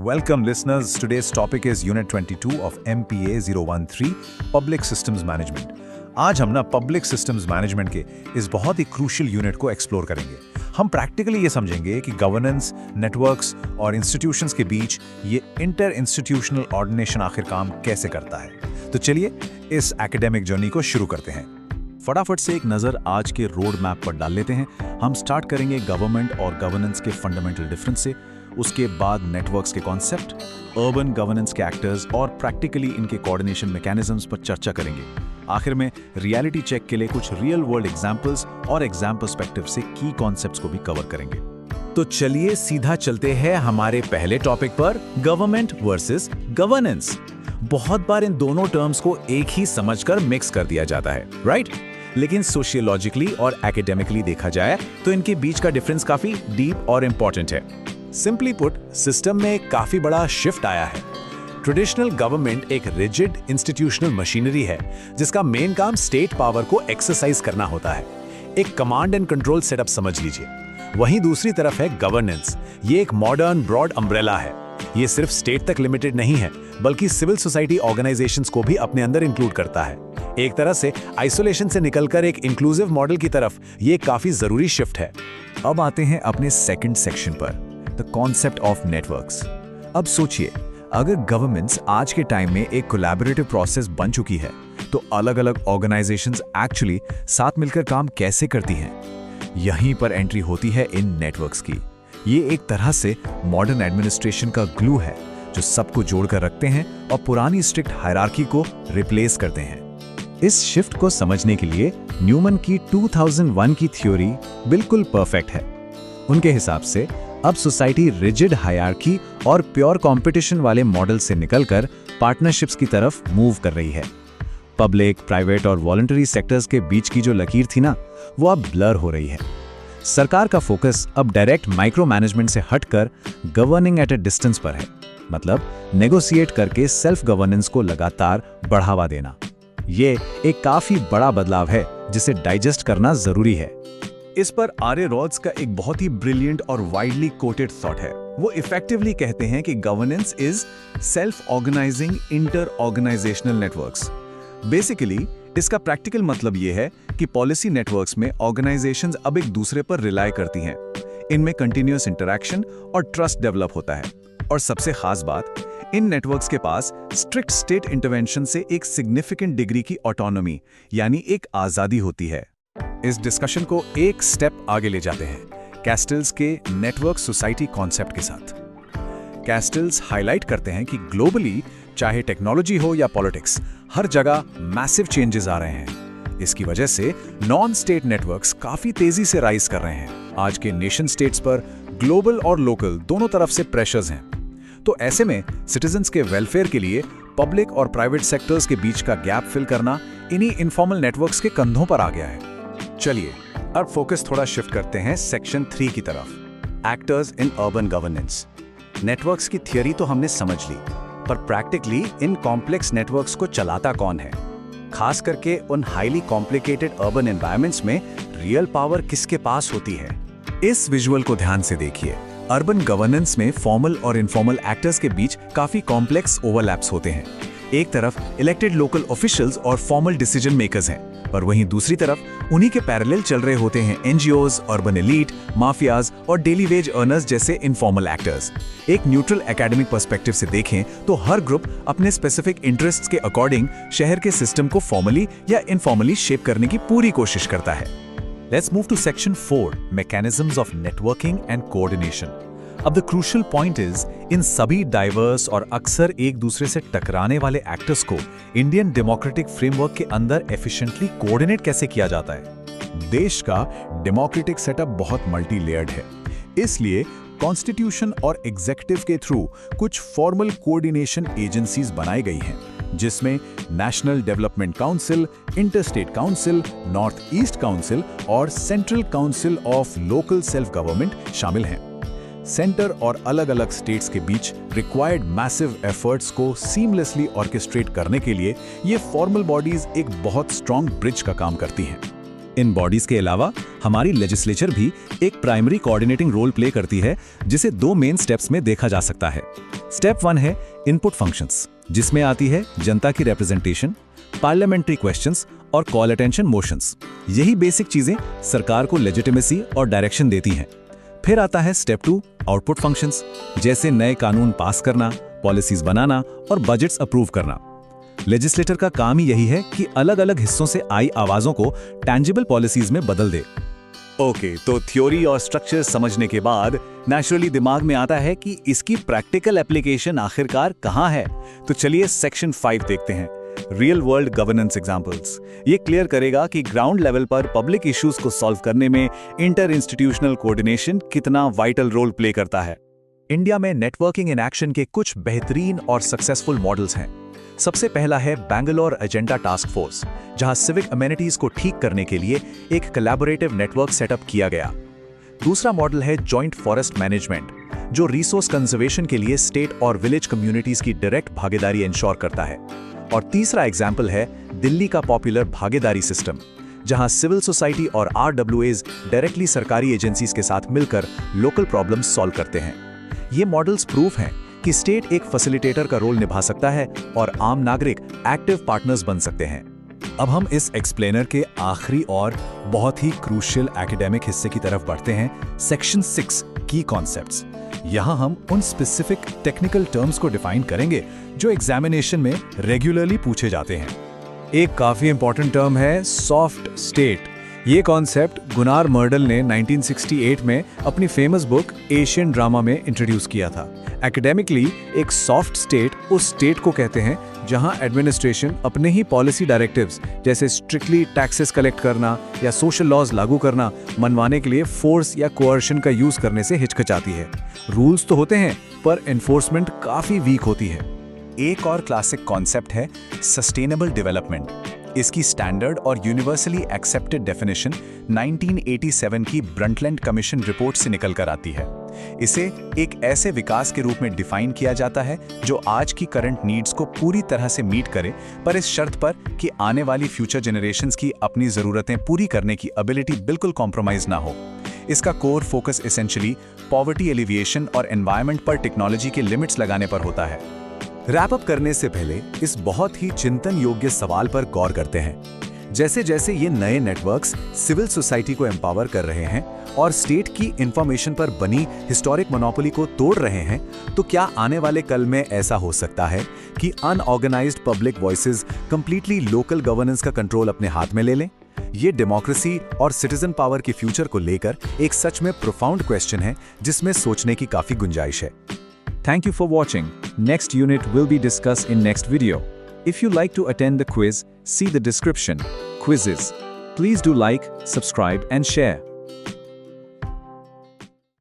Welcome listeners. Today's topic is Unit 22 of MPA 013 Public Systems Management. आज हम ना public systems management के इस बहुत ही क्रूशियल यूनिट को एक्सप्लोर करेंगे। हम प्रैक्टिकली ये समझेंगे कि गवर्नेंस, नेटवर्क्स और इंस्टीट्यूशंस के बीच ये इंटर इंस्टीट्यूशनल ऑर्डिनेशन आखिर काम कैसे करता है। तो चलिए इस एकेडमिक जर्नी को शुरू करते हैं। फटाफट से एक नज़र आज के रोड मैप पर डाल लेते हैं। हम स्टार्ट करेंगे गवर्नमेंट और गवर्नेंस के फंडामेंटल डिफरेंस से, उसके बाद नेटवर्क्स के कॉन्सेप्ट, अर्बन गवर्नेंस के एक्टर्स और प्रैक्टिकली इनके कोऑर्डिनेशन मैकेनिज्म्स पर चर्चा करेंगे। आखिर में रियलिटी चेक के लिए कुछ रियल वर्ल्ड एग्जांपल्स और एग्जाम पर्सपेक्टिव से की कॉन्सेप्ट्स को भी कवर करेंगे। तो चलिए सीधा चलते हैं हमारे पहले टॉपिक पर, गवर्नमेंट वर्सेस गवर्नेंस। बहुत बार इन दोनों टर्म्स को एक ही समझकर मिक्स कर दिया जाता है, राइट? लेकिन सोशियोलॉजिकली और एकेडमिकली देखा जाए तो इनके बीच का डिफरेंस काफी डीप और इंपॉर्टेंट है। सिंपली पुट, सिस्टम में काफी बड़ा शिफ्ट आया है। ट्रेडिशनल गवर्नमेंट एक रिजिड इंस्टीट्यूशनल मशीनरी है जिसका मेन काम स्टेट पावर को एक्सरसाइज करना होता है। एक कमांड एंड कंट्रोल सेटअप समझ लीजिए। वहीं दूसरी तरफ है गवर्नेंस। ये एक मॉडर्न ब्रॉड अम्ब्रेला है। ये सिर्फ स्टेट तक लिमिटेड नहीं है, बल्कि सिविल सोसाइटी ऑर्गेनाइजेशंस को भी अपने अंदर इंक्लूड करता है। एक तरह से आइसोलेशन से निकलकर एक इंक्लूसिव मॉडल की तरफ ये काफी जरूरी शिफ्ट है। अब आते हैं अपने सेकंड सेक्शन पर, द कॉन्सेप्ट ऑफ नेटवर्क्स। अब सोचिए, अगर गवर्नमेंट्स आज के टाइम में एक कोलैबोरेटिव प्रोसेस बन चुकी है, तो अलग अलग ऑर्गेनाइजेशंस एक्चुअली साथ मिलकर काम कैसे करती हैं? यहीं पर एंट्री होती है इन नेटवर्क्स की। ये एक तरह से मॉडर्न एडमिनिस्ट्रेशन का ग्लू है जो सबको जोड़कर रखते हैं और पुरानी स्ट्रिक्ट हायरार्की को रिप्लेस करते हैं। इस शिफ्ट को समझने के लिए न्यूमन की 2001 की थ्योरी बिल्कुल परफेक्ट है। उनके हिसाब से अब सोसाइटी रिजिड हायरार्की और प्योर कंपटीशन वाले मॉडल से निकलकर पार्टनरशिप्स की तरफ मूव कर रही है। पब्लिक, प्राइवेट और वॉलंटरी सेक्टर्स के बीच की जो लकीर थी ना, वो अब ब्लर हो रही है। सरकार का फोकस अब डायरेक्ट माइक्रो मैनेजमेंट से हटकर गवर्निंग एट अ डिस्टेंस पर है, मतलब नेगोशिएट करके सेल्फ गवर्नेंस को लगातार बढ़ावा देना। ये एक काफी बड़ा बदलाव है जिसे डाइजेस्ट करना जरूरी है। इस पर आर्य रॉड्स का एक बहुत ही ब्रिलियंट और वाइडली कोटेड थॉट है। वो इफेक्टिवली कहते हैं कि governance is self organising inter organisational networks. Basically इसका प्रैक्टिकल मतलब ये है कि पॉलिसी नेटवर्क्स में ऑर्गेनाइजेशंस अब एक दूसरे पर रिलाय करती हैं। इनमें कंटिन्यूअस इंटरैक्शन और ट्रस्ट डेवलप होता है। और सबसे खास बात, इन नेटवर्क्स के पास स्ट्रिक्ट स्टेट इंटरवेंशन से एक सिग्निफिकेंट डिग्री की ऑटोनॉमी यानी एक आजादी होती है। इस डिस्कशन को एक स्टेप आगे ले जाते हैं कैस्टल्स के नेटवर्क सोसाइटी कॉन्सेप्ट के साथ। कैस्टल्स हाईलाइट करते हैं कि ग्लोबली, चाहे टेक्नोलॉजी हो या पॉलिटिक्स, हर जगह मैसिव चेंजेस आ रहे हैं। इसकी वजह से नॉन स्टेट नेटवर्क्स काफी तेजी से राइज कर रहे हैं। आज के नेशन स्टेट्स पर ग्लोबल और लोकल दोनों तरफ से प्रेशर्स हैं। तो ऐसे में सिटीजन्स के वेलफेयर के लिए पब्लिक और प्राइवेट सेक्टर्स के बीच का गैप फिल करना इन्हीं इनफॉर्मल नेटवर्क्स के कंधों पर आ गया है। चलिए अब फोकस थोड़ा शिफ्ट करते हैं सेक्शन 3 की तरफ, actors in urban governance. Networks की थियरी तो हमने समझ ली, पर प्रैक्टिकली इन कॉम्प्लेक्स नेटवर्क्स को चलाता कौन है? खास करके उन हाईली कॉम्प्लिकेटेड अर्बन एनवायरनमेंट्स में रियल पावर किसके पास होती है? इस विजुअल को ध्यान से देखिए। अर्बन गवर्नेंस में फॉर्मल और इनफॉर्मल एक्टर्स के बीच काफी कॉम्प्लेक्स ओवरलैप्स होते हैं। एक तरफ इलेक्टेड लोकल ऑफिशियल्स और फॉर्मल डिसीजन मेकर्स हैं, पर वहीं दूसरी तरफ उन्हीं के पैरेलल चल रहे होते हैं एनजीओज, अर्बन एलीट, माफियाज और डेली वेज अर्नर्स जैसे इनफॉर्मल एक्टर्स। एक न्यूट्रल एकेडमिक पर्सपेक्टिव से देखें तो हर ग्रुप अपने स्पेसिफिक इंटरेस्ट्स के अकॉर्डिंग शहर के सिस्टम को फॉर्मली या इनफॉर्मली शेप करने की पूरी कोशिश करता है। Let's move to section 4, mechanisms of networking and coordination. अब the crucial point is, इन सभी डाइवर्स और अक्सर एक दूसरे से टकराने वाले एक्टर्स को इंडियन डेमोक्रेटिक फ्रेमवर्क के अंदर एफिशिएंटली कोऑर्डिनेट कैसे किया जाता है? देश का डेमोक्रेटिक सेटअप बहुत मल्टी लेयर्ड है, इसलिए कॉन्स्टिट्यूशन और एग्जीक्यूटिव के थ्रू कुछ फॉर्मल कोऑर्डिनेशन एजेंसीज बनाई गई हैं, जिसमें national development council, interstate council, north east council और central council of local self government शामिल हैं। सेंटर और अलग अलग स्टेट्स के बीच रिक्वायर्ड मैसिव एफर्ट्स को सीमलेसली ऑर्केस्ट्रेट करने के लिए ये फॉर्मल बॉडीज एक बहुत स्ट्रॉन्ग ब्रिज का काम करती हैं। इन बॉडीज के अलावा हमारी लेजिस्लेचर भी एक प्राइमरी कोऑर्डिनेटिंग रोल प्ले करती है, जिसे 2 मेन स्टेप्स में देखा जा सकता है। स्टेप 1 है इनपुट फंक्शंस, जिसमें आती है जनता की रिप्रेजेंटेशन, पार्लियामेंट्री क्वेश्चंस और कॉल अटेंशन मोशंस। यही बेसिक चीजें सरकार को लेजिटिमेसी और डायरेक्शन देती हैं। फिर आता है स्टेप 2 आउटपुट फंक्शंस, जैसे नए कानून पास करना, पॉलिसीज बनाना और बजट्स अप्रूव करना। लेजिस्लेटर का काम ही यही है कि अलग अलग हिस्सों से आई आवाजों को टैंजिबल पॉलिसीज में बदल दे। ओके, तो थ्योरी और स्ट्रक्चर समझने के बाद नेचुरली दिमाग में आता है कि इसकी प्रैक्टिकल एप्लीकेशन आखिरकार कहां है। तो चलिए सेक्शन 5 देखते हैं, रियल वर्ल्ड गवर्नेंस एग्जांपल्स। ये क्लियर करेगा कि ग्राउंड लेवल पर पब्लिक इश्यूज को सॉल्व करने में इंटर इंस्टीट्यूशनल कोऑर्डिनेशन कितना वाइटल रोल प्ले करता है। इंडिया में नेटवर्किंग इन एक्शन के कुछ बेहतरीन और सक्सेसफुल मॉडल्स हैं। सबसे पहला है बैंगलोर एजेंडा टास्क फोर्स, जहां सिविक अमेनिटीज को ठीक करने के लिए एक कोलैबोरेटिव नेटवर्क सेटअप किया गया। दूसरा मॉडल है जॉइंट फॉरेस्ट मैनेजमेंट, जो रिसोर्स कंजर्वेशन के लिए स्टेट और विलेज कम्युनिटीज की डायरेक्ट भागीदारी इंश्योर करता है। और तीसरा एग्जाम्पल है दिल्ली का पॉपुलर भागीदारी सिस्टम, जहां सिविल सोसाइटी और RWAs डायरेक्टली सरकारी एजेंसीज के साथ मिलकर लोकल प्रॉब्लम्स सॉल्व करते हैं। ये मॉडल्स प्रूफ हैं कि स्टेट एक फैसिलिटेटर का रोल निभा सकता है और आम नागरिक एक्टिव पार्टनर्स बन सकते हैं। अब हम इस एक्सप्लेनर के आखिरी और बहुत ही क्रूशियल एकेडमिक हिस्से की तरफ बढ़ते हैं, सेक्शन 6 की कॉन्सेप्ट्स। यहाँ हम उन स्पेसिफिक टेक्निकल टर्म्स को डिफाइन करेंगे जो एग्जामिनेशन में रेगुलरली पूछे जाते हैं। एक काफी इंपॉर्टेंट टर्म है सॉफ्ट स्टेट। ये कॉन्सेप्ट गुनार मर्डल ने 1968 में अपनी फेमस बुक एशियन ड्रामा में इंट्रोड्यूस किया था। एकेडमिकली एक सॉफ्ट स्टेट उस स्टेट को कहते हैं जहां एडमिनिस्ट्रेशन अपने ही पॉलिसी डायरेक्टिव्स जैसे स्ट्रिक्टली टैक्सेस कलेक्ट करना या सोशल लॉज लागू करना मनवाने के लिए फोर्स या कोअर्शन का यूज करने से हिचकिचाती है। रूल्स तो होते हैं पर एनफोर्समेंट काफी वीक होती है। एक और क्लासिक कॉन्सेप्ट है सस्टेनेबल डेवलपमेंट। इसकी स्टैंडर्ड और यूनिवर्सली एक्सेप्टेड डेफिनेशन 1987 की ब्रंटलैंड कमीशन रिपोर्ट से निकल कर आती है। इसे एक ऐसे विकास के रूप में डिफाइन किया जाता है जो आज की करंट नीड्स को पूरी तरह से मीट करे, पर इस शर्त पर कि आने वाली फ्यूचर जनरेशंस की अपनी जरूरतें पूरी करने की एबिलिटी बिल्कुल कॉम्प्रोमाइज ना हो। इसका core focus essentially poverty alleviation और एनवायरनमेंट पर टेक्नोलॉजी के लिमिट्स लगाने पर होता है। रैप अप करने से पहले इस बहुत ही चिंतन योग्य सवाल पर गौर करते हैं। जैसे जैसे ये नए नेटवर्क्स सिविल सोसाइटी को एम्पावर कर रहे हैं और स्टेट की इंफॉर्मेशन पर बनी हिस्टोरिक मोनोपोली को तोड़ रहे हैं, तो क्या आने वाले कल में ऐसा हो सकता है कि unorganised public voices completely local governance का कंट्रोल अपने हाथ में ले लें? ये डेमोक्रेसी और सिटीजन पावर के फ्यूचर को लेकर एक सच में प्रोफाउंड क्वेश्चन है, जिसमें सोचने की काफी गुंजाइश है। Thank you for watching. Next unit will be discussed in next video. If you like to attend the quiz, see the description. Quizzes. Please do like, subscribe and share.